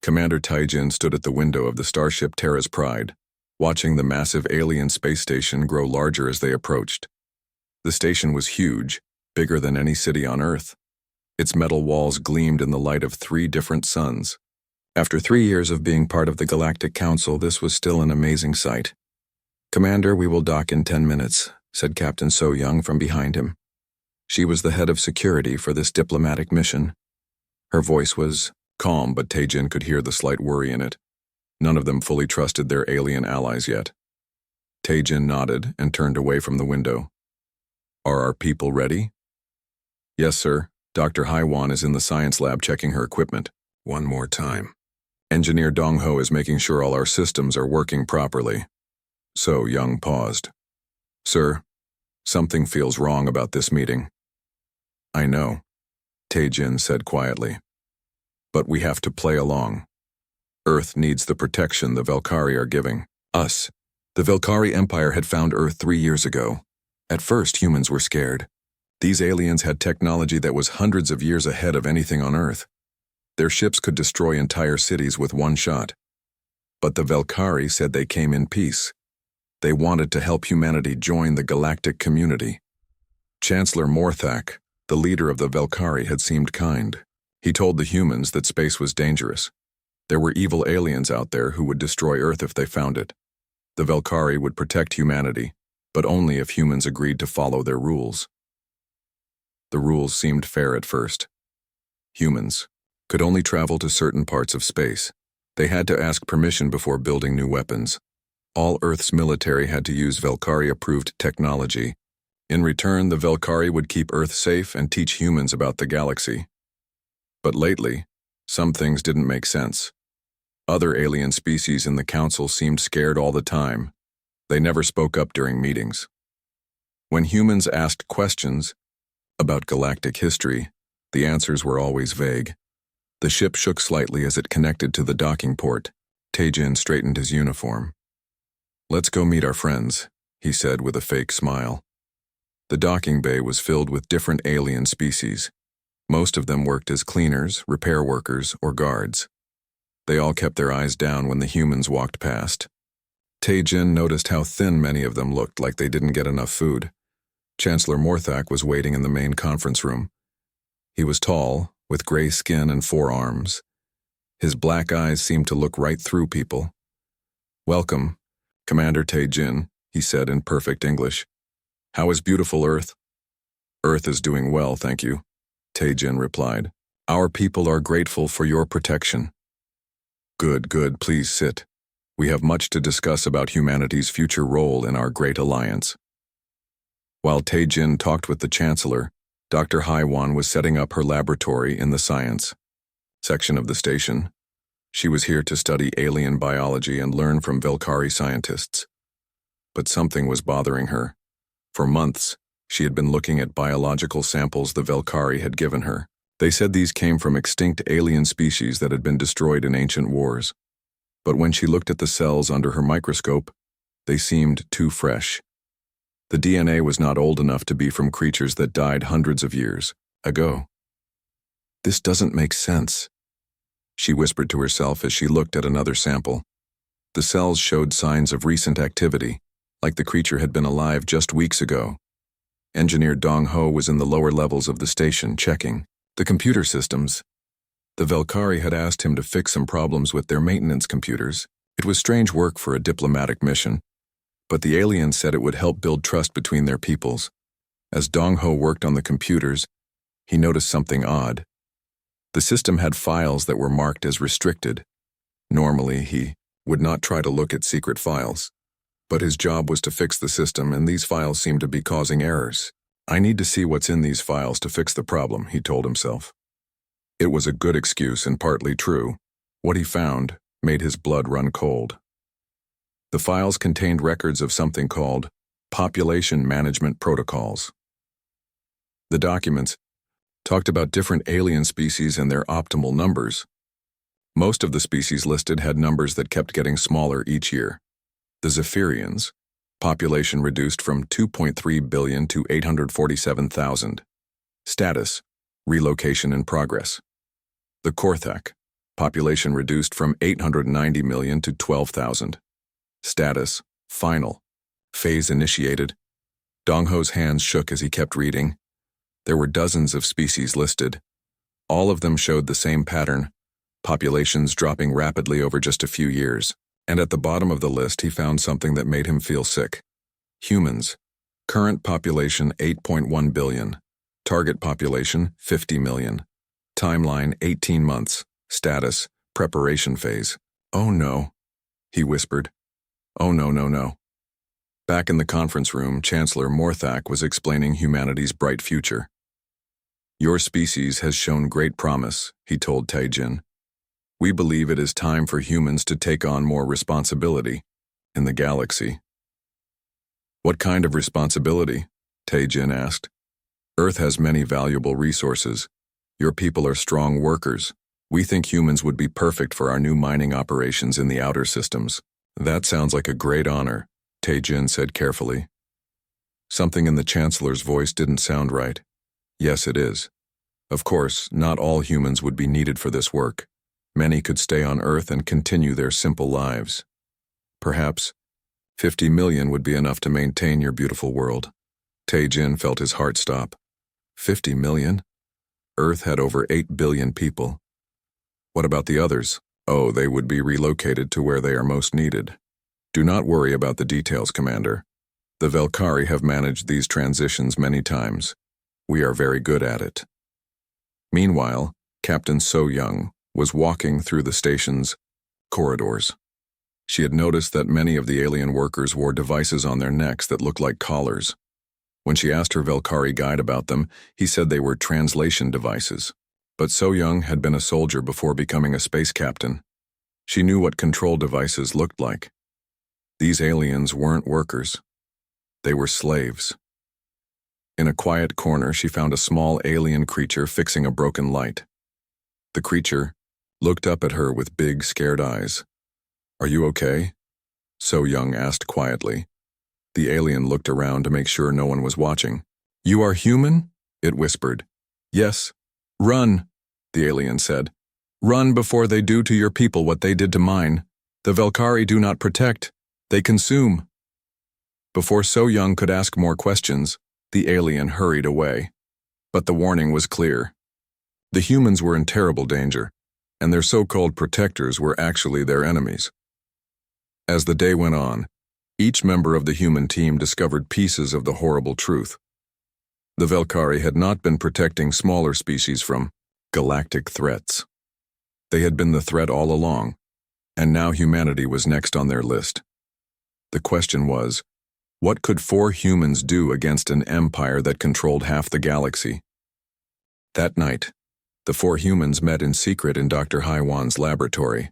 Commander Taijin stood at the window of the starship Terra's Pride, watching the massive alien space station grow larger as they approached. The station was huge, bigger than any city on Earth. Its metal walls gleamed in the light of 3 different suns. After 3 years of being part of the Galactic Council, this was still an amazing sight. "Commander, we will dock in 10 minutes, said Captain So Young from behind him. She was the head of security for this diplomatic mission. Her voice was calm, but Taijin could hear the slight worry in it. None of them fully trusted their alien allies yet. Taijin nodded and turned away from the window. "Are our people ready?" "Yes, sir. Dr. Haiwan is in the science lab checking her equipment." "One more time. Engineer Dongho is making sure all our systems are working properly." So Young paused. "Sir, something feels wrong about this meeting." "I know," Taijin said quietly. "But we have to play along. Earth needs the protection the Velkari are giving us." The Velkari Empire had found Earth 3 years ago. At first, humans were scared. These aliens had technology that was hundreds of years ahead of anything on Earth. Their ships could destroy entire cities with one shot. But the Velkari said they came in peace. They wanted to help humanity join the galactic community. Chancellor Morthak, the leader of the Velkari, had seemed kind. He told the humans that space was dangerous. There were evil aliens out there who would destroy Earth if they found it. The Velkari would protect humanity, but only if humans agreed to follow their rules. The rules seemed fair at first. Humans could only travel to certain parts of space. They had to ask permission before building new weapons. All Earth's military had to use Velkari-approved technology. In return, the Velkari would keep Earth safe and teach humans about the galaxy. But lately, some things didn't make sense. Other alien species in the council seemed scared all the time. They never spoke up during meetings. When humans asked questions about galactic history, the answers were always vague. The ship shook slightly as it connected to the docking port. Taijin straightened his uniform. "Let's go meet our friends," he said with a fake smile. The docking bay was filled with different alien species. Most of them worked as cleaners, repair workers, or guards. They all kept their eyes down when the humans walked past. Taijin noticed how thin many of them looked, like they didn't get enough food. Chancellor Morthak was waiting in the main conference room. He was tall, with gray skin and 4 arms. His black eyes seemed to look right through people. "Welcome, Commander Taijin," he said in perfect English. "How is beautiful Earth?" "Earth is doing well, thank you," Taijin replied. "Our people are grateful for your protection." Good, please sit. We have much to discuss about humanity's future role in our great alliance." While Taijin talked with the Chancellor, Dr. Haiwan was setting up her laboratory in the science section of the station. She was here to study alien biology and learn from Velkari scientists. But something was bothering her. For months, she had been looking at biological samples the Velkari had given her. They said these came from extinct alien species that had been destroyed in ancient wars. But when she looked at the cells under her microscope, they seemed too fresh. The DNA was not old enough to be from creatures that died hundreds of years ago. "This doesn't make sense," she whispered to herself as she looked at another sample. The cells showed signs of recent activity, like the creature had been alive just weeks ago. Engineer Dong Ho was in the lower levels of the station checking the computer systems. The Velkari had asked him to fix some problems with their maintenance computers. It was strange work for a diplomatic mission, but the aliens said it would help build trust between their peoples. As Dong Ho worked on the computers, he noticed something odd. The system had files that were marked as restricted. Normally, he would not try to look at secret files, but his job was to fix the system, and these files seemed to be causing errors. "I need to see what's in these files to fix the problem," he told himself. It was a good excuse and partly true. What he found made his blood run cold. The files contained records of something called population management protocols. The documents talked about different alien species and their optimal numbers. Most of the species listed had numbers that kept getting smaller each year. The Zephyrians, population reduced from 2.3 billion to 847,000. Status, relocation in progress. The Korthak, Population reduced from 890 million to 12,000. Status, final. Phase initiated. Dong Ho's hands shook as he kept reading. There were dozens of species listed. All of them showed the same pattern, populations dropping rapidly over just a few years. And at the bottom of the list he found something that made him feel sick. Humans. Current population 8.1 billion. Target population 50 million. Timeline 18 months. Status, preparation phase. Oh no, he whispered. Oh no, no, no. Back in the conference room, Chancellor Morthak was explaining humanity's bright future. Your species has shown great promise, he told Taejin. We believe it is time for humans to take on more responsibility in the galaxy. What kind of responsibility? Taejin asked. Earth has many valuable resources. Your people are strong workers. We think humans would be perfect for our new mining operations in the outer systems. That sounds like a great honor, Taejin said carefully. Something in the Chancellor's voice didn't sound right. Yes, it is. Of course, not all humans would be needed for this work. Many could stay on Earth and continue their simple lives. Perhaps 50 million would be enough to maintain your beautiful world. Taejin felt his heart stop. 50 million? Earth had over 8 billion people. What about the others? Oh, they would be relocated to where they are most needed. Do not worry about the details, Commander. The Velkari have managed these transitions many times. We are very good at it. Meanwhile, Captain So Young was walking through the station's corridors. She had noticed that many of the alien workers wore devices on their necks that looked like collars. When she asked her Velkari guide about them, he said they were translation devices. But So Young had been a soldier before becoming a space captain. She knew what control devices looked like. These aliens weren't workers. They were slaves. In a quiet corner, she found a small alien creature fixing a broken light. The creature looked up at her with big, scared eyes. Are you okay? So Young asked quietly. The alien looked around to make sure no one was watching. You are human? It whispered. Yes. Run, the alien said. Run before they do to your people what they did to mine. The Velkari do not protect. They consume. Before So Young could ask more questions, the alien hurried away. But the warning was clear. The humans were in terrible danger, and their so-called protectors were actually their enemies. As the day went on, each member of the human team discovered pieces of the horrible truth. The Velkari had not been protecting smaller species from galactic threats. They had been the threat all along, and now humanity was next on their list. The question was, what could 4 humans do against an empire that controlled half the galaxy? That night, the 4 humans met in secret in Dr. Haiwan's laboratory.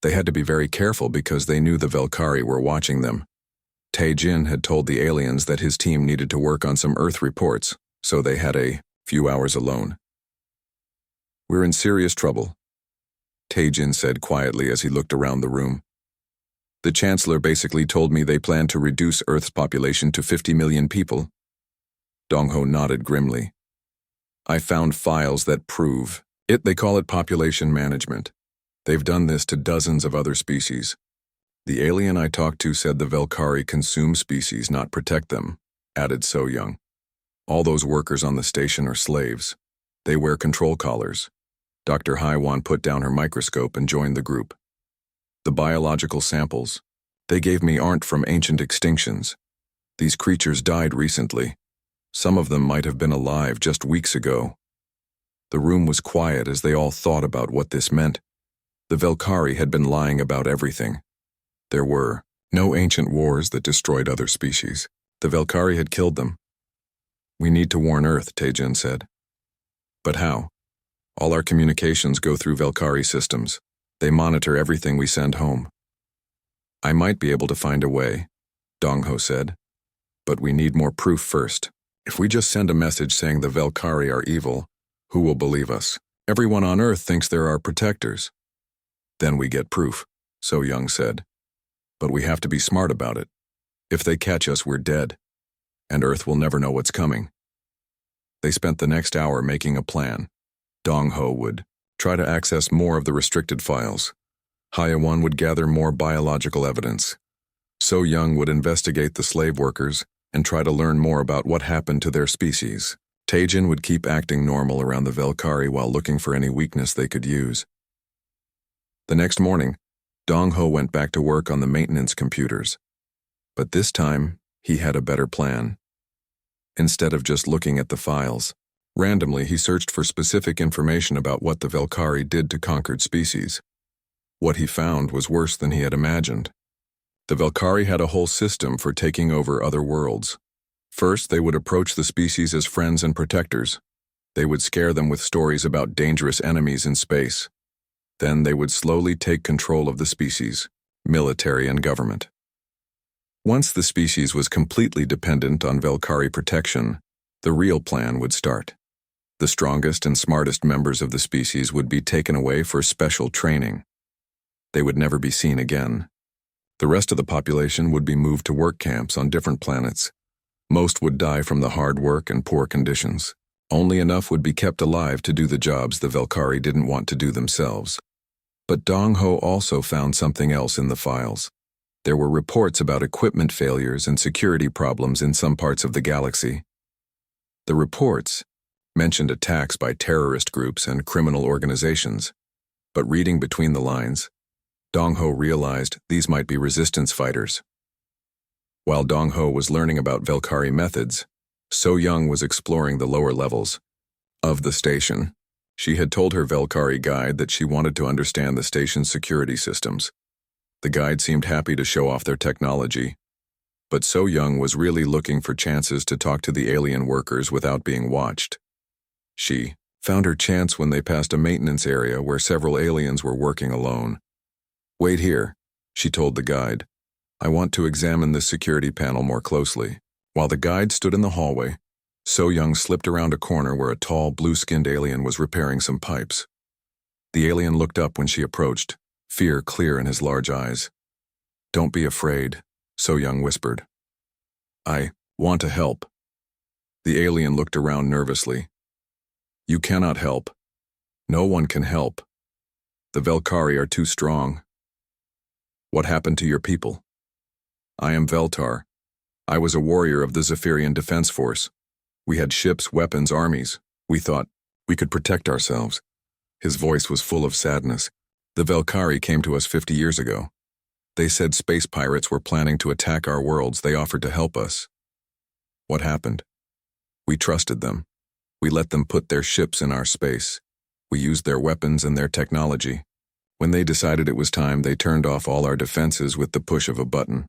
They had to be very careful because they knew the Velkari were watching them. Taejin had told the aliens that his team needed to work on some Earth reports, so they had a few hours alone. We're in serious trouble, Taejin said quietly as he looked around the room. The Chancellor basically told me they plan to reduce Earth's population to 50 million people. Dong Ho nodded grimly. I found files that prove it. They call it population management. They've done this to dozens of other species. The alien I talked to said the Velkari consume species, not protect them, added So Young. All those workers on the station are slaves. They wear control collars. Dr. Haiwan put down her microscope and joined the group. The biological samples they gave me aren't from ancient extinctions. These creatures died recently. Some of them might have been alive just weeks ago. The room was quiet as they all thought about what this meant. The Velkari had been lying about everything. There were no ancient wars that destroyed other species. The Velkari had killed them. We need to warn Earth, Taejin said. But how? All our communications go through Velkari systems. They monitor everything we send home. I might be able to find a way, Dong Ho said. But we need more proof first. If we just send a message saying the Velkari are evil, who will believe us? Everyone on Earth thinks there are protectors. Then we get proof, So Young said. But we have to be smart about it. If they catch us, we're dead, and Earth will never know what's coming. They spent the next hour making a plan. Dong Ho would Try to access more of the restricted files. HFY would gather more biological evidence. So Young would investigate the slave workers and try to learn more about what happened to their species. Taejin would keep acting normal around the Velkari while looking for any weakness they could use. The next morning, Dong-ho went back to work on the maintenance computers. But this time, he had a better plan. Instead of just looking at the files, randomly he searched for specific information about what the Velkari did to conquered species. What he found was worse than he had imagined. The Velkari had a whole system for taking over other worlds. First, they would approach the species as friends and protectors. They would scare them with stories about dangerous enemies in space. Then they would slowly take control of the species, military and government. Once the species was completely dependent on Velkari protection, the real plan would start. The strongest and smartest members of the species would be taken away for special training. They would never be seen again. The rest of the population would be moved to work camps on different planets. Most would die from the hard work and poor conditions. Only enough would be kept alive to do the jobs the Velkari didn't want to do themselves. But Dong-ho also found something else in the files. There were reports about equipment failures and security problems in some parts of the galaxy. The reports mentioned attacks by terrorist groups and criminal organizations, but reading between the lines, Dong-ho realized these might be resistance fighters. While Dong-ho was learning about Velkari methods, So Young was exploring the lower levels of the station. She had told her Velkari guide that she wanted to understand the station's security systems. The guide seemed happy to show off their technology, but So Young was really looking for chances to talk to the alien workers without being watched. She found her chance when they passed a maintenance area where several aliens were working alone. "Wait here," she told the guide. "I want to examine this security panel more closely." While the guide stood in the hallway, So Young slipped around a corner where a tall, blue-skinned alien was repairing some pipes. The alien looked up when she approached, fear clear in his large eyes. "Don't be afraid," So Young whispered. "I want to help." The alien looked around nervously. "You cannot help. No one can help. The Velkari are too strong." "What happened to your people?" "I am Veltar. I was a warrior of the Zephyrian Defense Force. We had ships, weapons, armies. We thought we could protect ourselves." His voice was full of sadness. "The Velkari came to us 50 years ago. They said space pirates were planning to attack our worlds. They offered to help us. What happened? We trusted them. We let them put their ships in our space. We used their weapons and their technology. When they decided it was time, they turned off all our defenses with the push of a button.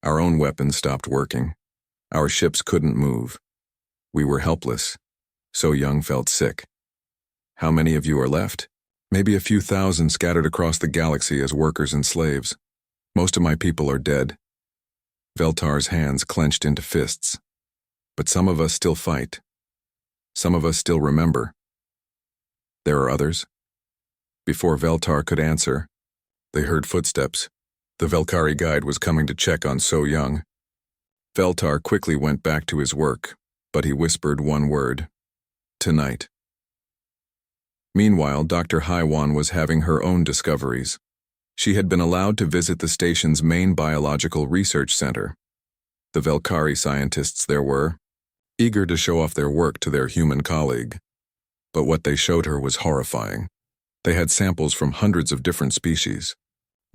Our own weapons stopped working. Our ships couldn't move. We were helpless." So Young felt sick. "How many of you are left?" "Maybe a few thousand scattered across the galaxy as workers and slaves. Most of my people are dead." Veltar's hands clenched into fists. "But some of us still fight. Some of us still remember." "There are others?" Before Veltar could answer, they heard footsteps. The Velkari guide was coming to check on So Young. Veltar quickly went back to his work, but he whispered one word: "Tonight." Meanwhile, Dr. HFY was having her own discoveries. She had been allowed to visit the station's main biological research center. The Velkari scientists there were, eager to show off their work to their human colleague. But what they showed her was horrifying. They had samples from hundreds of different species.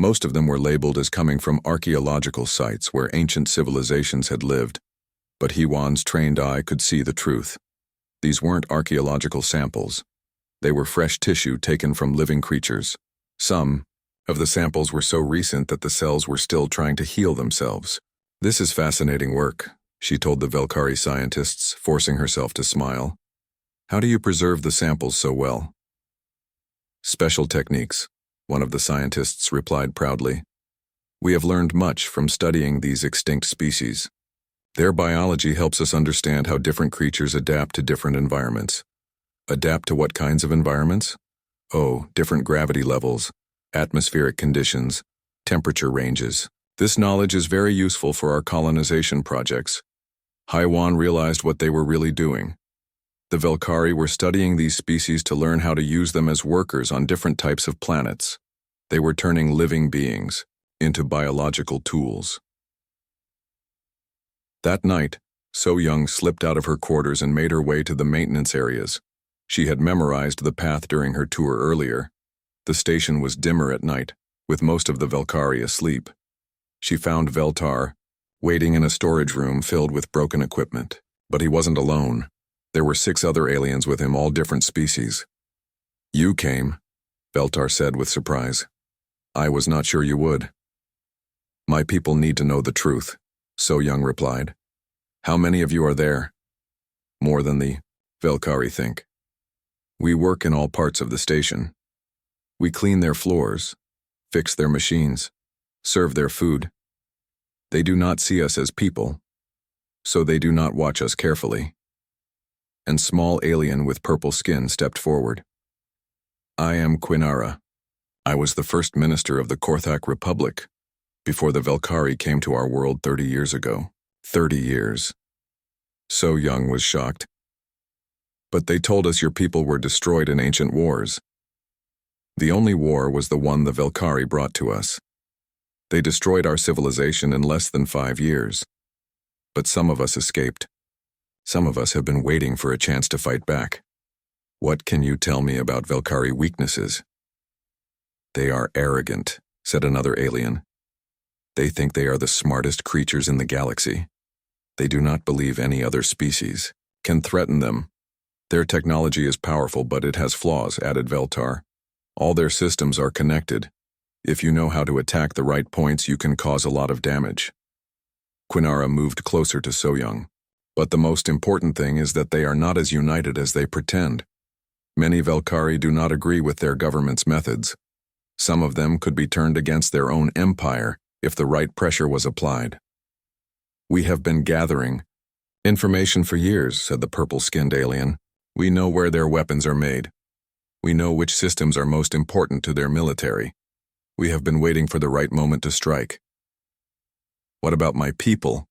Most of them were labeled as coming from archaeological sites where ancient civilizations had lived. But HFY's trained eye could see the truth. These weren't archaeological samples. They were fresh tissue taken from living creatures. Some of the samples were so recent that the cells were still trying to heal themselves. "This is fascinating work," she told the Velkari scientists, forcing herself to smile. "How do you preserve the samples so well?" "Special techniques," one of the scientists replied proudly. "We have learned much from studying these extinct species. Their biology helps us understand how different creatures adapt to different environments." "Adapt to what kinds of environments?" "Oh, different gravity levels, atmospheric conditions, temperature ranges. This knowledge is very useful for our colonization projects." HFY realized what they were really doing. The Velkari were studying these species to learn how to use them as workers on different types of planets. They were turning living beings into biological tools. That night, So-Young slipped out of her quarters and made her way to the maintenance areas. She had memorized the path during her tour earlier. The station was dimmer at night, with most of the Velkari asleep. She found Veltar waiting in a storage room filled with broken equipment. But he wasn't alone. There were 6 other aliens with him, all different species. "You came," Veltar said with surprise. "I was not sure you would." "My people need to know the truth," So-Young replied. "How many of you are there?" "More than the Velkari think. We work in all parts of the station. We clean their floors, fix their machines, serve their food. They do not see us as people, so they do not watch us carefully." And small alien with purple skin stepped forward. "I am Quinara. I was the first minister of the Korthak Republic before the Velkari came to our world 30 years ago." 30 years. So-Young was shocked. "But they told us your people were destroyed in ancient wars." "The only war was the one the Velkari brought to us. They destroyed our civilization in less than 5 years. But some of us escaped. Some of us have been waiting for a chance to fight back. What can you tell me about Velkari weaknesses?" "They are arrogant," said another alien. "They think they are the smartest creatures in the galaxy. They do not believe any other species can threaten them. Their technology is powerful, but it has flaws," added Veltar. "All their systems are connected. If you know how to attack the right points, you can cause a lot of damage." Quinara moved closer to So-Young. "But the most important thing is that they are not as united as they pretend. Many Velkari do not agree with their government's methods. Some of them could be turned against their own empire if the right pressure was applied." "We have been gathering information for years," said the purple-skinned alien. "We know where their weapons are made. We know which systems are most important to their military. We have been waiting for the right moment to strike." "What about my people?"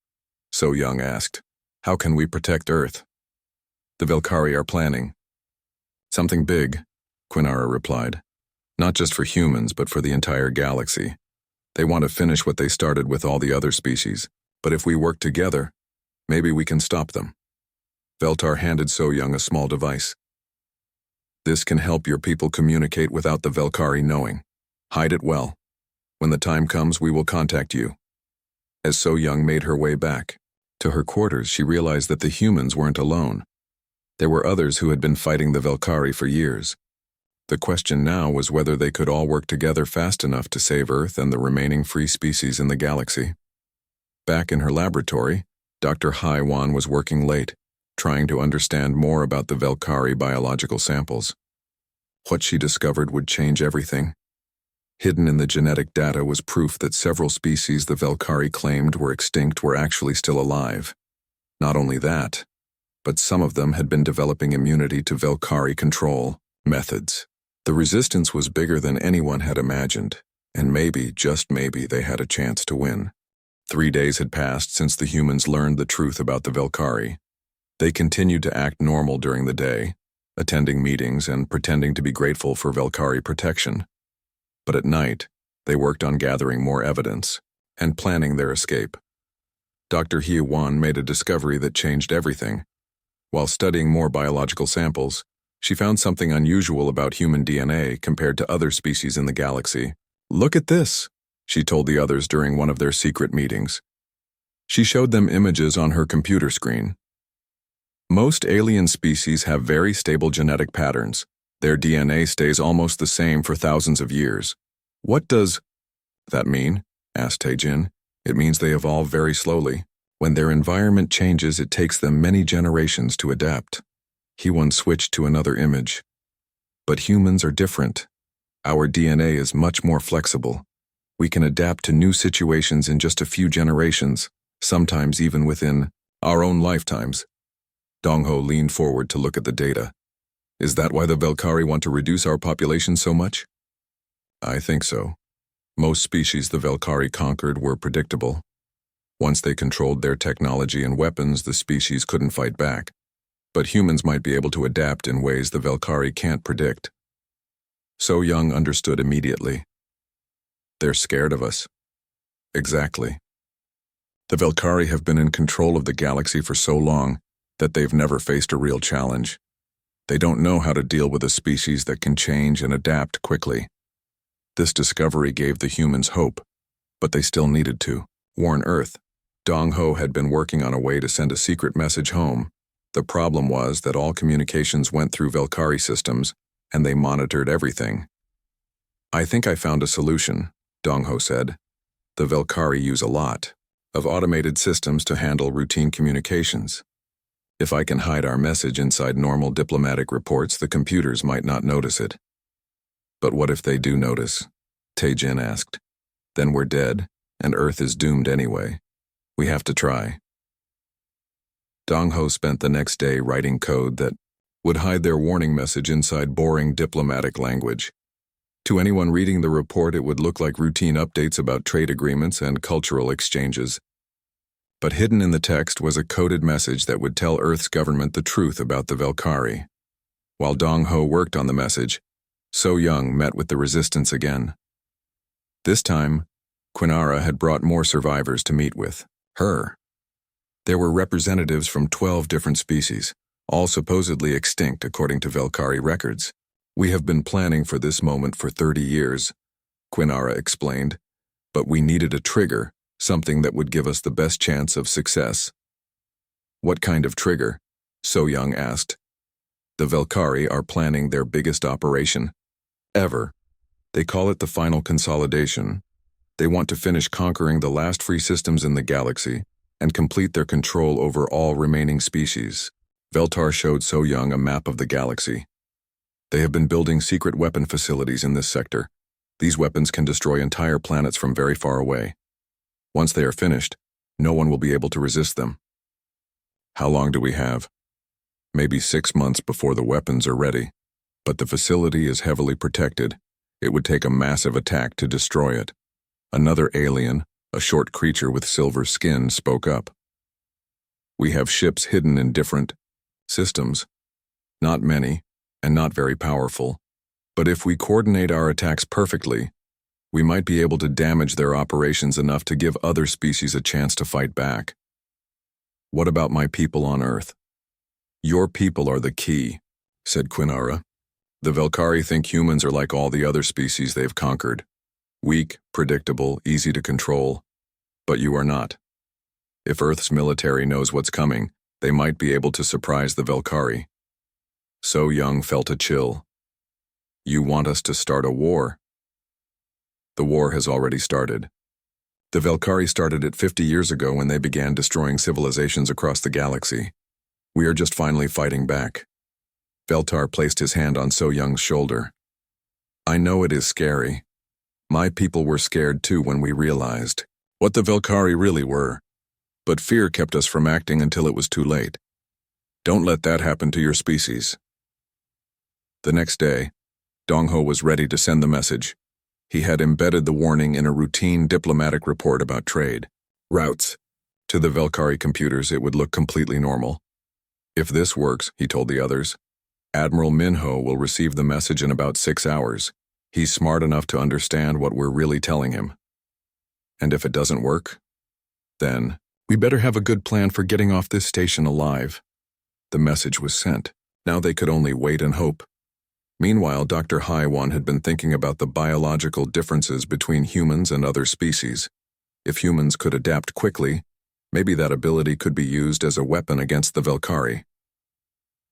So-Young asked. "How can we protect Earth?" "The Velkari are planning something big," Quinara replied. "Not just for humans, but for the entire galaxy. They want to finish what they started with all the other species, but if we work together, maybe we can stop them." Veltar handed So-Young a small device. "This can help your people communicate without the Velkari knowing. Hide it well. When the time comes, we will contact you." As So-Young made her way back to her quarters, she realized that the humans weren't alone. There were others who had been fighting the Velkari for years. The question now was whether they could all work together fast enough to save Earth and the remaining free species in the galaxy. Back in her laboratory, Dr. Haiwan was working late, trying to understand more about the Velkari biological samples. What she discovered would change everything. Hidden in the genetic data was proof that several species the Velkari claimed were extinct were actually still alive. Not only that, but some of them had been developing immunity to Velkari control methods. The resistance was bigger than anyone had imagined, and maybe, just maybe, they had a chance to win. 3 days had passed since the humans learned the truth about the Velkari. They continued to act normal during the day, attending meetings and pretending to be grateful for Velkari protection. But at night, they worked on gathering more evidence and planning their escape. Dr. Haiwan made a discovery that changed everything. While studying more biological samples, she found something unusual about human DNA compared to other species in the galaxy. "Look at this," she told the others during one of their secret meetings. She showed them images on her computer screen. Most alien species have very stable genetic patterns. Their DNA stays almost the same for thousands of years. "What does that mean?" asked Taejin. "It means they evolve very slowly. When their environment changes, it takes them many generations to adapt." Haiwan switched to another image. "But humans are different. Our DNA is much more flexible. We can adapt to new situations in just a few generations, sometimes even within our own lifetimes." Dongho leaned forward to look at the data. "Is that why the Velkari want to reduce our population so much?" "I think so. Most species the Velkari conquered were predictable. Once they controlled their technology and weapons, the species couldn't fight back. but humans might be able to adapt in ways the Velkari can't predict. So Young understood immediately. They're scared of us. Exactly. The Velkari have been in control of the galaxy for so long that they've never faced a real challenge. They don't know how to deal with a species that can change and adapt quickly. This discovery gave the humans hope, but they still needed to warn Earth. Dong Ho had been working on a way to send a secret message home. The problem was that all communications went through Velkari systems, and they monitored everything. I think I found a solution, Dong Ho said. The Velkari use a lot of automated systems to handle routine communications. If I can hide our message inside normal diplomatic reports, the computers might not notice it. But what if they do notice? Tae-jin asked. Then we're dead, and Earth is doomed anyway. We have to try. Dong Ho spent the next day writing code that would hide their warning message inside boring diplomatic language. To anyone reading the report, it would look like routine updates about trade agreements and cultural exchanges. But hidden in the text was a coded message that would tell Earth's government the truth about the Velkari. While Dong Ho worked on the message, So Young met with the resistance again. This time, Quinara had brought more survivors to meet with her. There were representatives from 12 different species, all supposedly extinct according to Velkari records. We have been planning for this moment for 30 years, Quinara explained, but we needed a trigger, something that would give us the best chance of success. What kind of trigger? So Young asked. The Velkari are planning their biggest operation ever. They call it the final consolidation. They want to finish conquering the last free systems in the galaxy and complete their control over all remaining species. Veltar showed So Young a map of the galaxy. They have been building secret weapon facilities in this sector. These weapons can destroy entire planets from very far away. Once they are finished, no one will be able to resist them. How long do we have? Maybe 6 months before the weapons are ready. But the facility is heavily protected. It would take a massive attack to destroy it. Another alien, a short creature with silver skin, spoke up. We have ships hidden in different systems. Not many, and not very powerful. But if we coordinate our attacks perfectly, we might be able to damage their operations enough to give other species a chance to fight back. What about my people on Earth? Your people are the key, said Quinara. The Velkari think humans are like all the other species they've conquered. Weak, predictable, easy to control. But you are not. If Earth's military knows what's coming, they might be able to surprise the Velkari. So Young felt a chill. You want us to start a war? The war has already started. The Velkari started it 50 years ago when they began destroying civilizations across the galaxy. We are just finally fighting back. Veltar placed his hand on So Young's shoulder. I know it is scary. My people were scared too when we realized what the Velkari really were. But fear kept us from acting until it was too late. Don't let that happen to your species. The next day, Dong Ho was ready to send the message. He had embedded the warning in a routine diplomatic report about trade routes. To the Velkari computers, it would look completely normal. If this works, he told the others, Admiral Minho will receive the message in about 6 hours. He's smart enough to understand what we're really telling him. And if it doesn't work, then we better have a good plan for getting off this station alive. The message was sent. Now they could only wait and hope. Meanwhile, Dr. Haiwan had been thinking about the biological differences between humans and other species. If humans could adapt quickly, maybe that ability could be used as a weapon against the Velkari.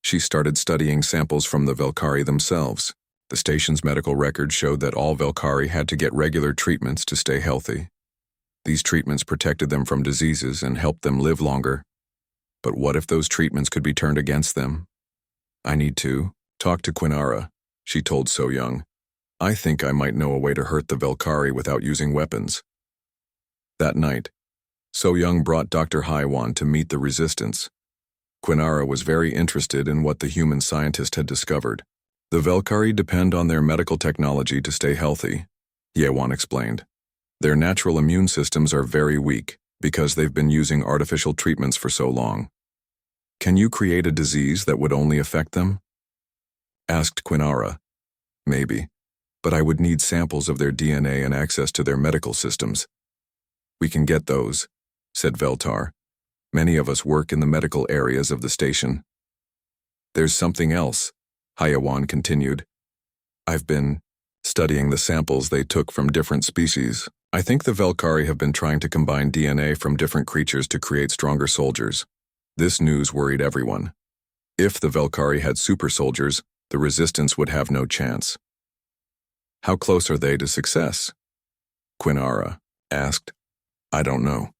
She started studying samples from the Velkari themselves. The station's medical records showed that all Velkari had to get regular treatments to stay healthy. These treatments protected them from diseases and helped them live longer. But what if those treatments could be turned against them? I need to talk to Quinara, she told So Young. I think I might know a way to hurt the Velkari without using weapons. That night, So Young brought Dr. Haiwan to meet the resistance. Quinara was very interested in what the human scientist had discovered. The Velkari depend on their medical technology to stay healthy, Yewan explained. Their natural immune systems are very weak because they've been using artificial treatments for so long. Can you create a disease that would only affect them? Asked Quinara. Maybe, but I would need samples of their DNA and access to their medical systems. We can get those, said Veltar. Many of us work in the medical areas of the station. There's something else, Hayawan continued. I've been studying the samples they took from different species. I think the Velkari have been trying to combine DNA from different creatures to create stronger soldiers. This news worried everyone. If the Velkari had super soldiers, the resistance would have no chance. How close are they to success? Quinara asked. I don't know.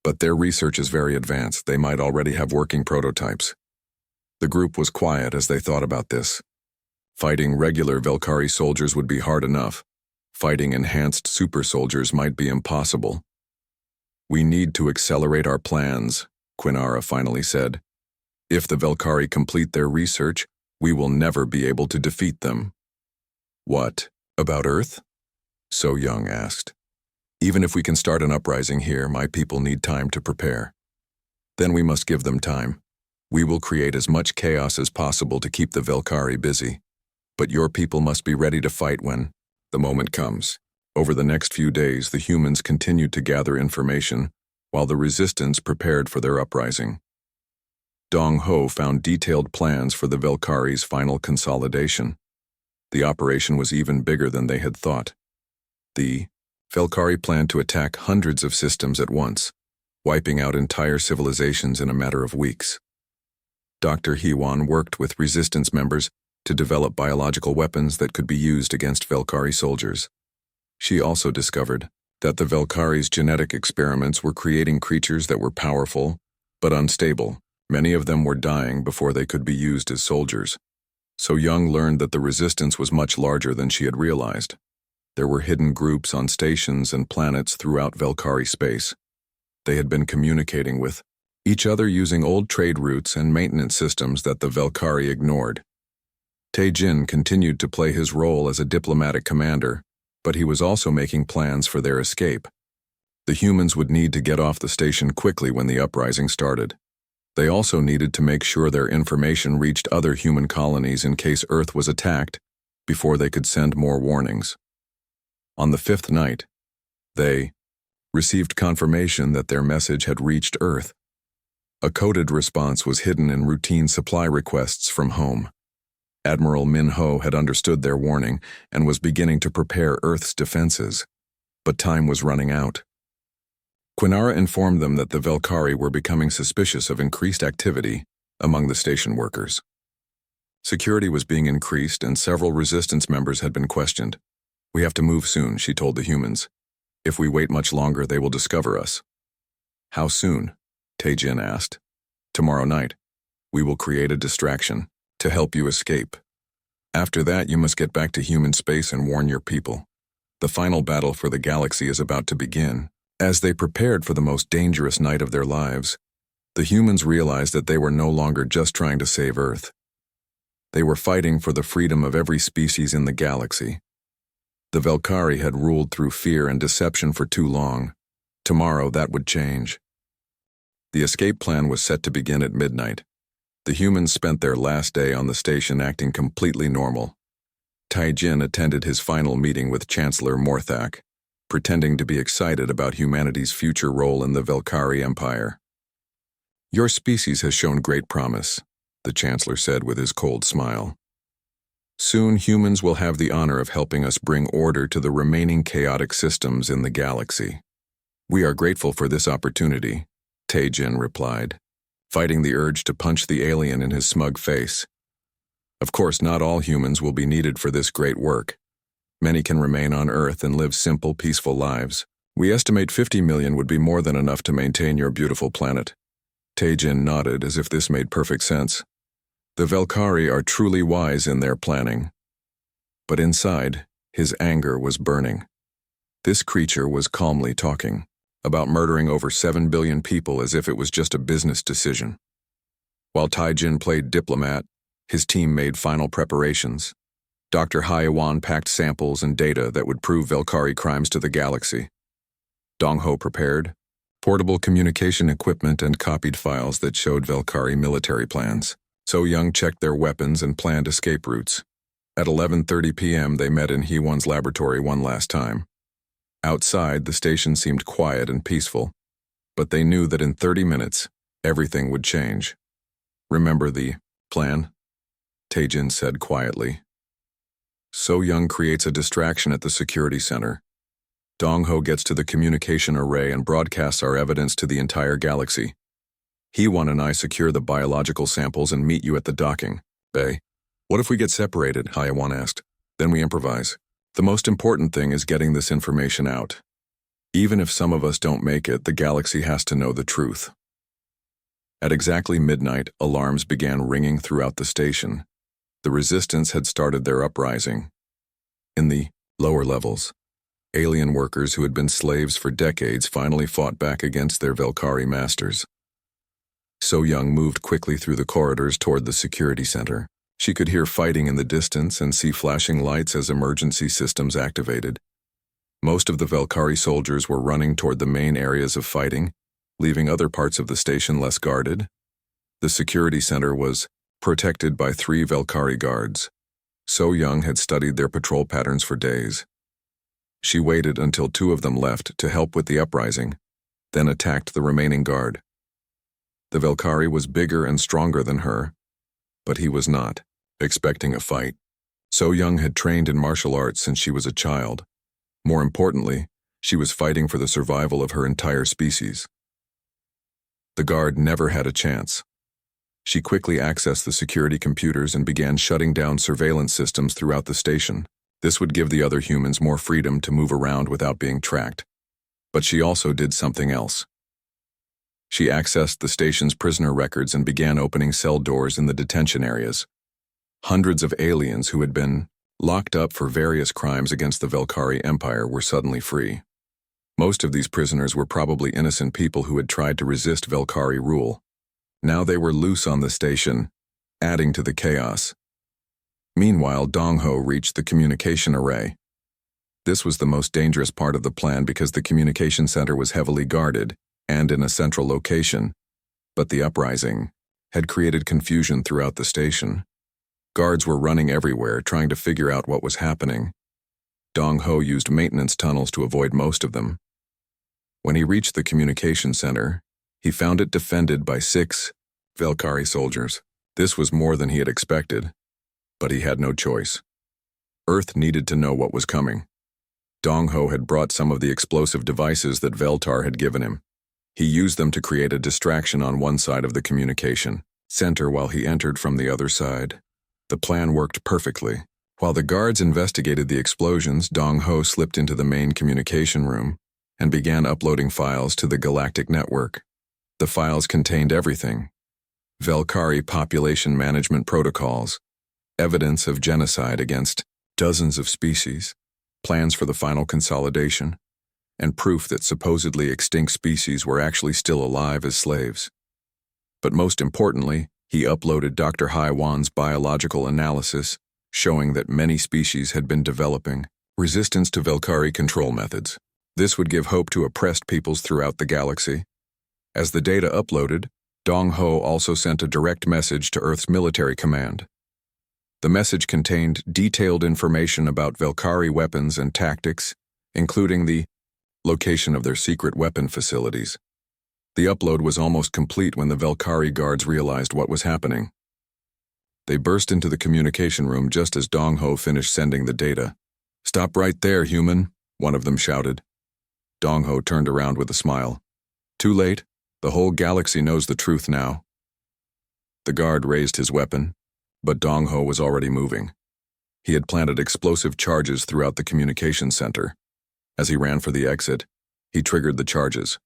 But their research is very advanced. They might already have working prototypes. The group was quiet as they thought about this. Fighting regular Velkari soldiers would be hard enough. Fighting enhanced super soldiers might be impossible. We need to accelerate our plans, Quinara finally said. If the Velkari complete their research, we will never be able to defeat them. What, about Earth? So Young asked. Even if we can start an uprising here, my people need time to prepare. Then we must give them time. We will create as much chaos as possible to keep the Velkari busy. But your people must be ready to fight when the moment comes. Over the next few days, the humans continued to gather information, while the resistance prepared for their uprising. Dong Ho found detailed plans for the Velkari's final consolidation. The operation was even bigger than they had thought. The Velkari planned to attack hundreds of systems at once, wiping out entire civilizations in a matter of weeks. Dr. Hewan worked with resistance members to develop biological weapons that could be used against Velkari soldiers. She also discovered that the Velkari's genetic experiments were creating creatures that were powerful but unstable. Many of them were dying before they could be used as soldiers. So Young learned that the resistance was much larger than she had realized. There were hidden groups on stations and planets throughout Velkari space. They had been communicating with each other using old trade routes and maintenance systems that the Velkari ignored. Tae-jin continued to play his role as a diplomatic commander, but he was also making plans for their escape. The humans would need to get off the station quickly when the uprising started. They also needed to make sure their information reached other human colonies in case Earth was attacked before they could send more warnings. On the fifth night, they received confirmation that their message had reached Earth. A coded response was hidden in routine supply requests from home. Admiral Min Ho had understood their warning and was beginning to prepare Earth's defenses, but time was running out. Quinara informed them that the Velkari were becoming suspicious of increased activity among the station workers. Security was being increased and several resistance members had been questioned. We have to move soon, she told the humans. If we wait much longer, they will discover us. How soon? Tae-jin asked. Tomorrow night. We will create a distraction to help you escape. After that, you must get back to human space and warn your people. The final battle for the galaxy is about to begin. As they prepared for the most dangerous night of their lives, the humans realized that they were no longer just trying to save Earth. They were fighting for the freedom of every species in the galaxy. The Velkari had ruled through fear and deception for too long. Tomorrow that would change. The escape plan was set to begin at midnight. The humans spent their last day on the station acting completely normal. Tae-jin attended his final meeting with Chancellor Morthak, pretending to be excited about humanity's future role in the Velkari Empire. Your species has shown great promise, the Chancellor said with his cold smile. Soon humans will have the honor of helping us bring order to the remaining chaotic systems in the galaxy. We are grateful for this opportunity, Tae-jin replied, fighting the urge to punch the alien in his smug face. Of course, not all humans will be needed for this great work. Many can remain on Earth and live simple, peaceful lives. We estimate 50 million would be more than enough to maintain your beautiful planet. Tae-jin nodded as if this made perfect sense. The Velkari are truly wise in their planning. But inside, his anger was burning. This creature was calmly talking about murdering over 7 billion people as if it was just a business decision. While Tae-jin played diplomat, his team made final preparations. Dr. Hayawan packed samples and data that would prove Velkari crimes to the galaxy. Dong Ho prepared portable communication equipment and copied files that showed Velkari military plans. So Young checked their weapons and planned escape routes. At 11:30 p.m. they met in Hee-Won's laboratory one last time. Outside, the station seemed quiet and peaceful, but they knew that in 30 minutes, everything would change. "Remember the plan?" Taejin said quietly. So Young creates a distraction at the security center. Dong-ho gets to the communication array and broadcasts our evidence to the entire galaxy. Hee-Won and I secure the biological samples and meet you at the docking bay. "What if we get separated?" Hee-Won asked. "Then we improvise. The most important thing is getting this information out. Even if some of us don't make it, the galaxy has to know the truth." At exactly midnight, alarms began ringing throughout the station. The resistance had started their uprising. In the lower levels, alien workers who had been slaves for decades finally fought back against their Velkari masters. So Young moved quickly through the corridors toward the security center. She could hear fighting in the distance and see flashing lights as emergency systems activated. Most of the Velkari soldiers were running toward the main areas of fighting, leaving other parts of the station less guarded. The security center was protected by 3 Velkari guards. So Young had studied their patrol patterns for days. She waited until 2 of them left to help with the uprising, then attacked the remaining guard. The Velkari was bigger and stronger than her, but he was not expecting a fight. So Young had trained in martial arts since she was a child. More importantly, she was fighting for the survival of her entire species. The guard never had a chance. She quickly accessed the security computers and began shutting down surveillance systems throughout the station. This would give the other humans more freedom to move around without being tracked. But she also did something else. She accessed the station's prisoner records and began opening cell doors in the detention areas. Hundreds of aliens who had been locked up for various crimes against the Velkari Empire were suddenly free. Most of these prisoners were probably innocent people who had tried to resist Velkari rule. Now they were loose on the station, adding to the chaos. Meanwhile, Dong-ho reached the communication array. This was the most dangerous part of the plan because the communication center was heavily guarded and in a central location, but the uprising had created confusion throughout the station. Guards were running everywhere, trying to figure out what was happening. Dong-ho used maintenance tunnels to avoid most of them. When he reached the communication center, he found it defended by 6 Velkari soldiers. This was more than he had expected, but he had no choice. Earth needed to know what was coming. Dong-ho had brought some of the explosive devices that Veltar had given him. He used them to create a distraction on one side of the communication center while he entered from the other side. The plan worked perfectly. While the guards investigated the explosions, Dong-ho slipped into the main communication room and began uploading files to the Galactic network. The files contained everything: Velkari population management protocols, evidence of genocide against dozens of species, plans for the final consolidation, and proof that supposedly extinct species were actually still alive as slaves. But most importantly, he uploaded Dr. Hee-Won's biological analysis, showing that many species had been developing resistance to Velkari control methods. This would give hope to oppressed peoples throughout the galaxy. As the data uploaded, Dong-ho also sent a direct message to Earth's military command. The message contained detailed information about Velkari weapons and tactics, including the location of their secret weapon facilities. The upload was almost complete when the Velkari guards realized what was happening. They burst into the communication room just as Dong-ho finished sending the data. "Stop right there, human," one of them shouted. Dong-ho turned around with a smile. "Too late. The whole galaxy knows the truth now." The guard raised his weapon, but Dong-ho was already moving. He had planted explosive charges throughout the communication center. As he ran for the exit, he triggered the charges.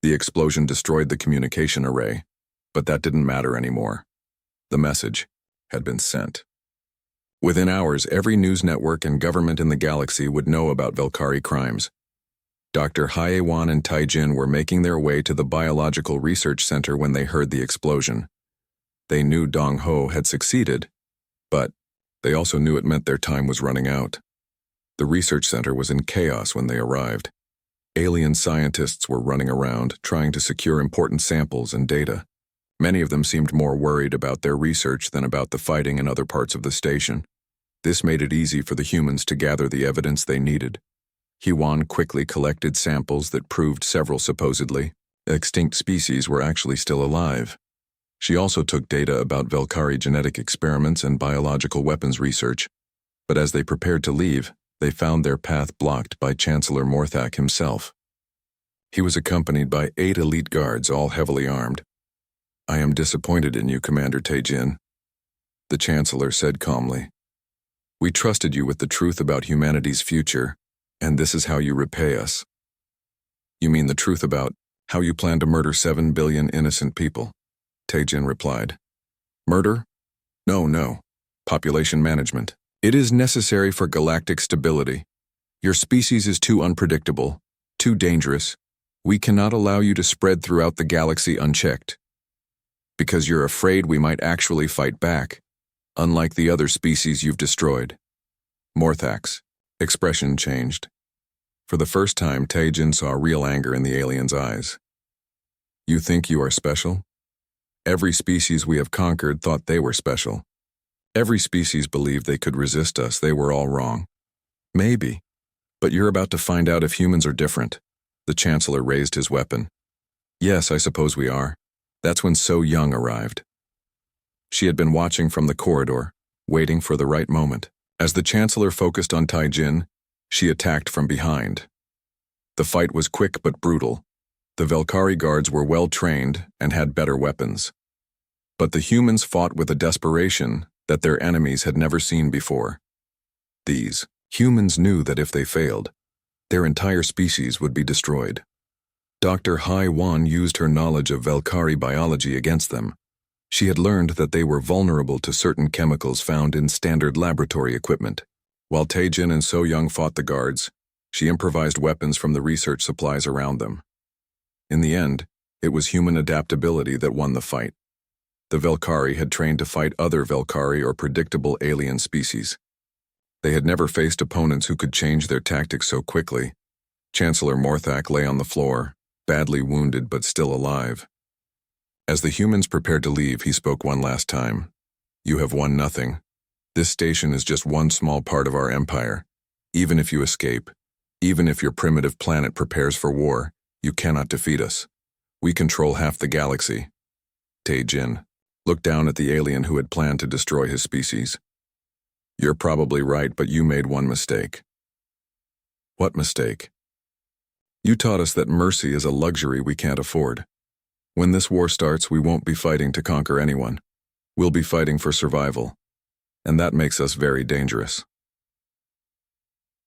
The explosion destroyed the communication array, but that didn't matter anymore. The message had been sent. Within hours, every news network and government in the galaxy would know about Velkari crimes. Dr. Hee-Won and Taejin were making their way to the Biological Research Center when they heard the explosion. They knew Dong-ho had succeeded, but they also knew it meant their time was running out. The research center was in chaos when they arrived. Alien scientists were running around, trying to secure important samples and data. Many of them seemed more worried about their research than about the fighting in other parts of the station. This made it easy for the humans to gather the evidence they needed. HFY quickly collected samples that proved several supposedly extinct species were actually still alive. She also took data about Velkari genetic experiments and biological weapons research, but as they prepared to leave, they found their path blocked by Chancellor Morthak himself. He was accompanied by 8 elite guards, all heavily armed. "I am disappointed in you, Commander Taejin," the Chancellor said calmly. "We trusted you with the truth about humanity's future, and this is how you repay us." "You mean the truth about how you plan to murder 7 billion innocent people?" Taejin replied. "Murder? No. Population management. It is necessary for galactic stability. Your species is too unpredictable, too dangerous. We cannot allow you to spread throughout the galaxy unchecked. Because you're afraid we might actually fight back, unlike the other species you've destroyed." Morthak's expression changed. For the first time, Taejin saw real anger in the alien's eyes. "You think you are special? Every species we have conquered thought they were special. Every species believed they could resist us. They were all wrong. Maybe. But you're about to find out if humans are different." The Chancellor raised his weapon. "Yes, I suppose we are." That's when So Young arrived. She had been watching from the corridor, waiting for the right moment. As the Chancellor focused on Taejin, she attacked from behind. The fight was quick but brutal. The Velkari guards were well trained and had better weapons. But the humans fought with a desperation that their enemies had never seen before. These humans knew that if they failed, their entire species would be destroyed. Dr. HFY used her knowledge of Velkari biology against them. She had learned that they were vulnerable to certain chemicals found in standard laboratory equipment. While Taejin and So Young fought the guards, she improvised weapons from the research supplies around them. In the end, it was human adaptability that won the fight. The Velkari had trained to fight other Velkari or predictable alien species. They had never faced opponents who could change their tactics so quickly. Chancellor Morthak lay on the floor, badly wounded but still alive. As the humans prepared to leave, he spoke one last time. "You have won nothing. This station is just one small part of our empire. Even if you escape, even if your primitive planet prepares for war, you cannot defeat us. We control half the galaxy." Taejin looked down at the alien who had planned to destroy his species. "You're probably right, but you made one mistake." "What mistake?" "You taught us that mercy is a luxury we can't afford. When this war starts, we won't be fighting to conquer anyone. We'll be fighting for survival. And that makes us very dangerous."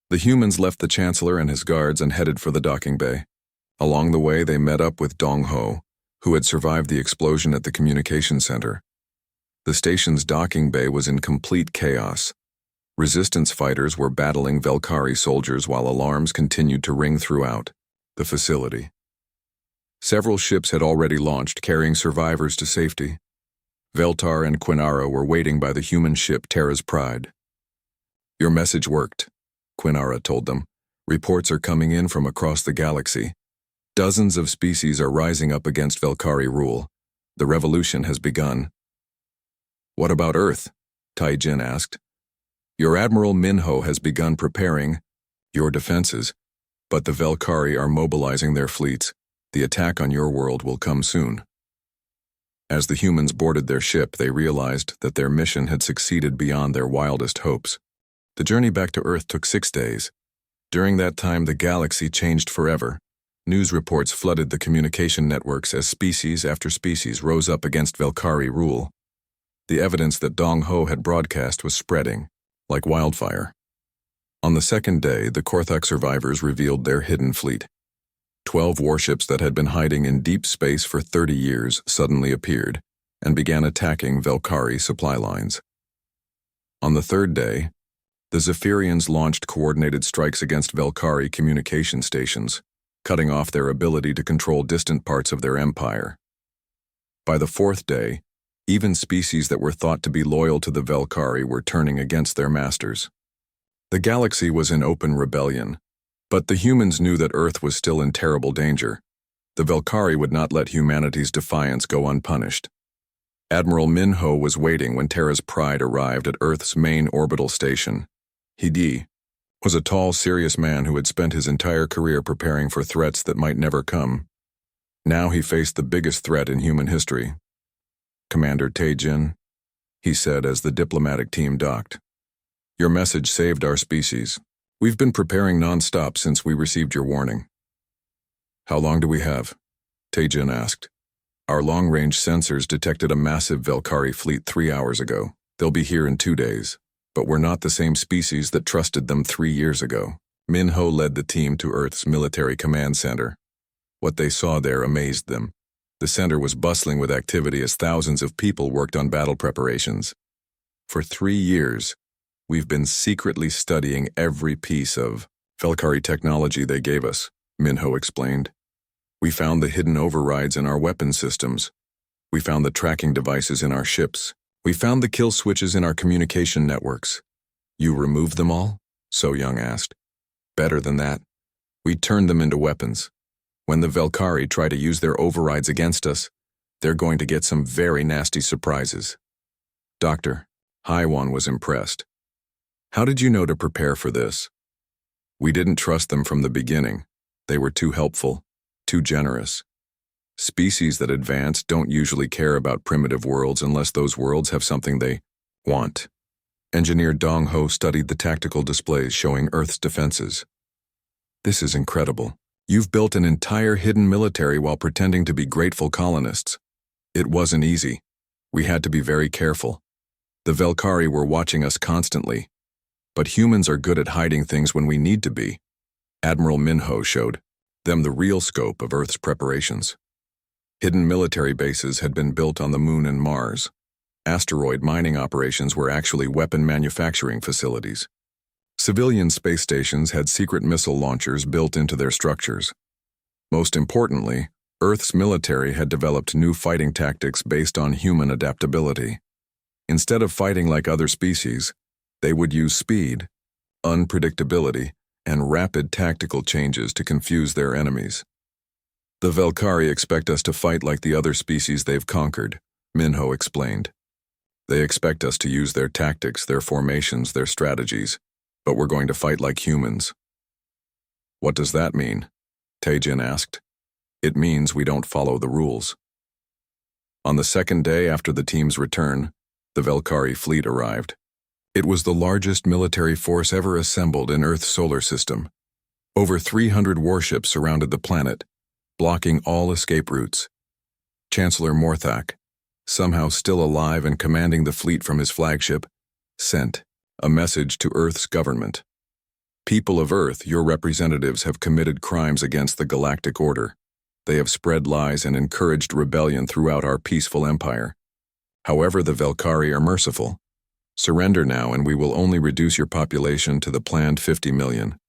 The humans left the Chancellor and his guards and headed for the docking bay. Along the way, they met up with Dong Ho, who had survived the explosion at the communication center. The station's docking bay was in complete chaos. Resistance fighters were battling Velkari soldiers while alarms continued to ring throughout the facility. Several ships had already launched, carrying survivors to safety. Veltar and Quinara were waiting by the human ship Terra's Pride. "Your message worked," Quinara told them. "Reports are coming in from across the galaxy. Dozens of species are rising up against Velkari rule. The revolution has begun." "What about Earth?" Taejin asked. "Your Admiral Minho has begun preparing your defenses, but the Velkari are mobilizing their fleets. The attack on your world will come soon." As the humans boarded their ship, they realized that their mission had succeeded beyond their wildest hopes. The journey back to Earth took 6 days. During that time, the galaxy changed forever. News reports flooded the communication networks as species after species rose up against Velkari rule. The evidence that Dong Ho had broadcast was spreading, like wildfire. On the second day, the Korthak survivors revealed their hidden fleet. 12 warships that had been hiding in deep space for 30 years suddenly appeared and began attacking Velkari supply lines. On the third day, the Zephyrians launched coordinated strikes against Velkari communication stations, cutting off their ability to control distant parts of their empire. By the fourth day, even species that were thought to be loyal to the Velkari were turning against their masters. The galaxy was in open rebellion. But the humans knew that Earth was still in terrible danger. The Velkari would not let humanity's defiance go unpunished. Admiral Minho was waiting when Terra's Pride arrived at Earth's main orbital station. He was a tall, serious man who had spent his entire career preparing for threats that might never come. Now he faced the biggest threat in human history. "Commander Taejin," he said as the diplomatic team docked. "Your message saved our species. We've been preparing non-stop since we received your warning." "How long do we have?" Taejin asked. "Our long-range sensors detected a massive Velkari fleet 3 hours ago. They'll be here in 2 days. But we're not the same species that trusted them 3 years ago." Minho led the team to Earth's military command center. What they saw there amazed them. The center was bustling with activity as thousands of people worked on battle preparations. "For 3 years, we've been secretly studying every piece of Velkari technology they gave us," Minho explained. "We found the hidden overrides in our weapon systems. We found the tracking devices in our ships. We found the kill switches in our communication networks." "You removed them all?" So Young asked. "Better than that. We turned them into weapons. When the Velkari try to use their overrides against us, they're going to get some very nasty surprises." Dr. Haiwan was impressed. "How did you know to prepare for this?" "We didn't trust them from the beginning. They were too helpful, too generous. Species that advance don't usually care about primitive worlds unless those worlds have something they want." Engineer Dong Ho studied the tactical displays showing Earth's defenses. "This is incredible. You've built an entire hidden military while pretending to be grateful colonists." "It wasn't easy. We had to be very careful. The Velkari were watching us constantly. But humans are good at hiding things when we need to be." Admiral Minho showed them the real scope of Earth's preparations. Hidden military bases had been built on the Moon and Mars. Asteroid mining operations were actually weapon manufacturing facilities. Civilian space stations had secret missile launchers built into their structures. Most importantly, Earth's military had developed new fighting tactics based on human adaptability. Instead of fighting like other species, they would use speed, unpredictability, and rapid tactical changes to confuse their enemies. "The Velkari expect us to fight like the other species they've conquered," Minho explained. "They expect us to use their tactics, their formations, their strategies, but we're going to fight like humans." "What does that mean?" Taejin asked. "It means we don't follow the rules." On the second day after the team's return, the Velkari fleet arrived. It was the largest military force ever assembled in Earth's solar system. Over 300 warships surrounded the planet, blocking all escape routes. Chancellor Morthak, somehow still alive and commanding the fleet from his flagship, sent a message to Earth's government. "People of Earth, your representatives have committed crimes against the galactic order. They have spread lies and encouraged rebellion throughout our peaceful empire. However, the Velkari are merciful. Surrender now and we will only reduce your population to the planned 50 million.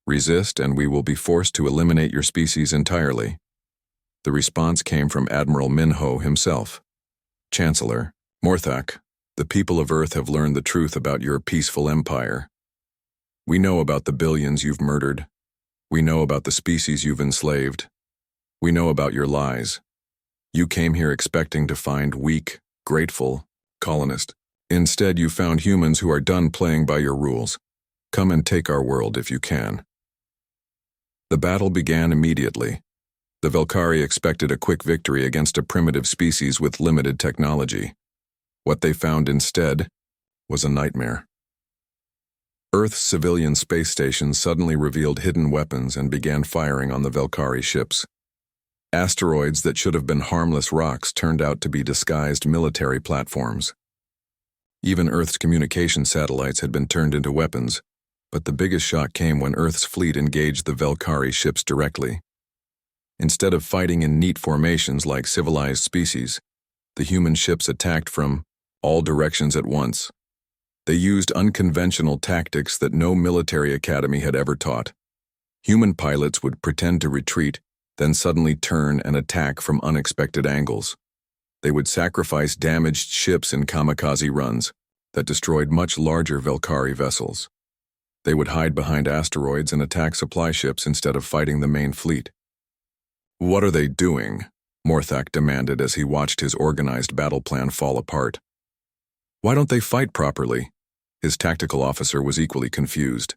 Resist and we will be forced to eliminate your species entirely." The response came from Admiral Minho himself. "Chancellor Morthak, the people of Earth have learned the truth about your peaceful empire. We know about the billions you've murdered. We know about the species you've enslaved. We know about your lies. You came here expecting to find weak, grateful colonists. Instead, you found humans who are done playing by your rules. Come and take our world if you can." The battle began immediately. The Velkari expected a quick victory against a primitive species with limited technology. What they found instead was a nightmare. Earth's civilian space station suddenly revealed hidden weapons and began firing on the Velkari ships. Asteroids that should have been harmless rocks turned out to be disguised military platforms. Even Earth's communication satellites had been turned into weapons, but the biggest shock came when Earth's fleet engaged the Velkari ships directly. Instead of fighting in neat formations like civilized species, the human ships attacked from all directions at once. They used unconventional tactics that no military academy had ever taught. Human pilots would pretend to retreat, then suddenly turn and attack from unexpected angles. They would sacrifice damaged ships in kamikaze runs that destroyed much larger Velkari vessels. They would hide behind asteroids and attack supply ships instead of fighting the main fleet. "What are they doing?" Morthak demanded as he watched his organized battle plan fall apart. "Why don't they fight properly?" His tactical officer was equally confused.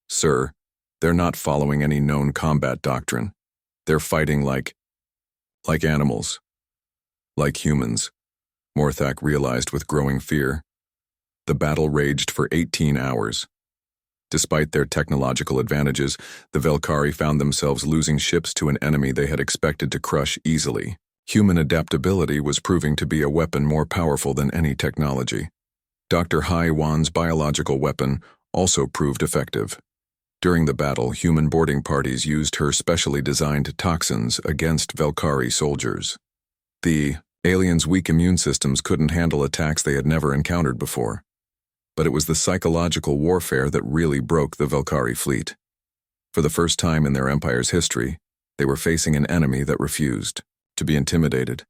"Sir, they're not following any known combat doctrine. They're fighting like animals. Like humans," Morthak realized with growing fear. The battle raged for 18 hours. Despite their technological advantages, the Velkari found themselves losing ships to an enemy they had expected to crush easily. Human adaptability was proving to be a weapon more powerful than any technology. Dr. Hai Wan's biological weapon also proved effective. During the battle, human boarding parties used her specially designed toxins against Velkari soldiers. The aliens' weak immune systems couldn't handle attacks they had never encountered before. But it was the psychological warfare that really broke the Velkari fleet. For the first time in their empire's history, they were facing an enemy that refused to be intimidated.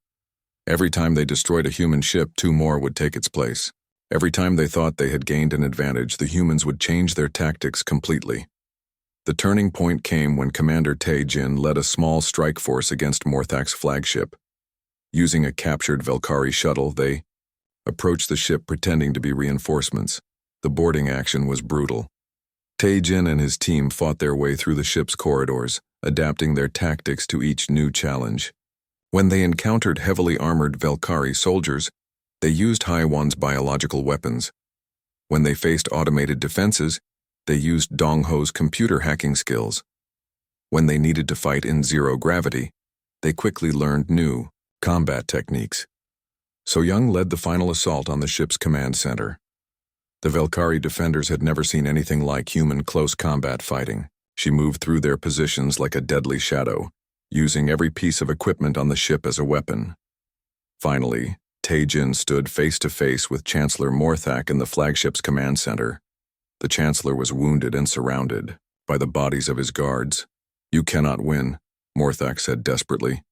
Every time they destroyed a human ship, 2 more would take its place. Every time they thought they had gained an advantage, the humans would change their tactics completely. The turning point came when Commander Tae-jin led a small strike force against Morthak's flagship. Using a captured Velkari shuttle, they approached the ship pretending to be reinforcements. The boarding action was brutal. Tae-jin and his team fought their way through the ship's corridors, adapting their tactics to each new challenge. When they encountered heavily armored Velkari soldiers, they used Haiwan's biological weapons. When they faced automated defenses, they used Dongho's computer hacking skills. When they needed to fight in zero gravity, they quickly learned new combat techniques. So Young led the final assault on the ship's command center. The Velkari defenders had never seen anything like human close combat fighting. She moved through their positions like a deadly shadow, using every piece of equipment on the ship as a weapon. Finally, Tae-jin stood face to face with Chancellor Morthak in the flagship's command center. The Chancellor was wounded and surrounded by the bodies of his guards. "You cannot win," Morthak said desperately.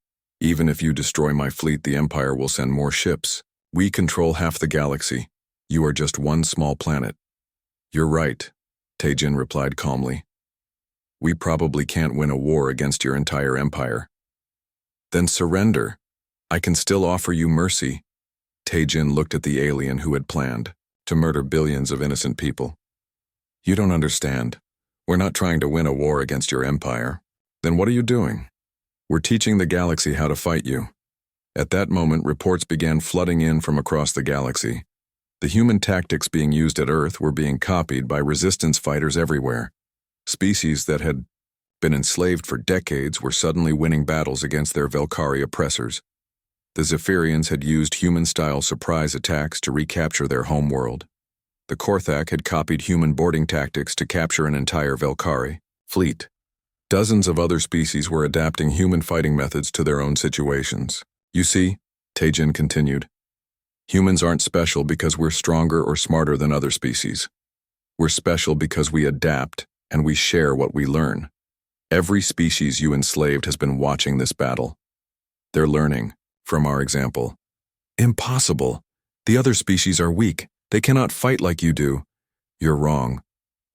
"Even if you destroy my fleet, the Empire will send more ships. We control half the galaxy. You are just one small planet." "You're right," Tae-jin replied calmly. "We probably can't win a war against your entire empire." "Then surrender. I can still offer you mercy." Tae-jin looked at the alien who had planned to murder billions of innocent people. "You don't understand. We're not trying to win a war against your empire." "Then what are you doing?" "We're teaching the galaxy how to fight you." At that moment, reports began flooding in from across the galaxy. The human tactics being used at Earth were being copied by resistance fighters everywhere. Species that had been enslaved for decades were suddenly winning battles against their Velkari oppressors. The Zephyrians had used human-style surprise attacks to recapture their homeworld. The Korthak had copied human boarding tactics to capture an entire Velkari fleet. Dozens of other species were adapting human fighting methods to their own situations. "You see," Tae-jin continued, "humans aren't special because we're stronger or smarter than other species. We're special because we adapt and we share what we learn. Every species you enslaved has been watching this battle. They're learning from our example." "Impossible. The other species are weak. They cannot fight like you do." "You're wrong.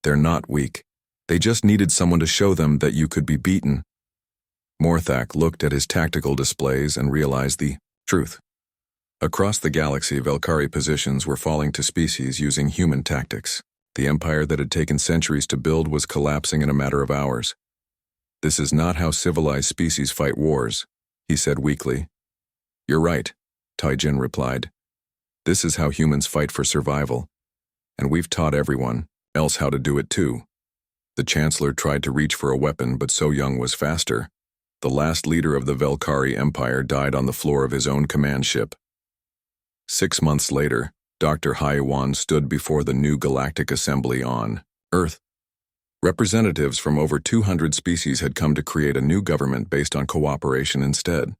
They're not weak. They just needed someone to show them that you could be beaten." Morthak looked at his tactical displays and realized the truth. Across the galaxy, Velkari positions were falling to species using human tactics. The empire that had taken centuries to build was collapsing in a matter of hours. "This is not how civilized species fight wars," he said weakly. "You're right," Tae-jin replied. "This is how humans fight for survival, and we've taught everyone else how to do it too." The Chancellor tried to reach for a weapon, but So Young was faster. The last leader of the Velkari Empire died on the floor of his own command ship. 6 months later, Dr. Hai Wan stood before the new Galactic Assembly on Earth. Representatives from over 200 species had come to create a new government based on cooperation instead.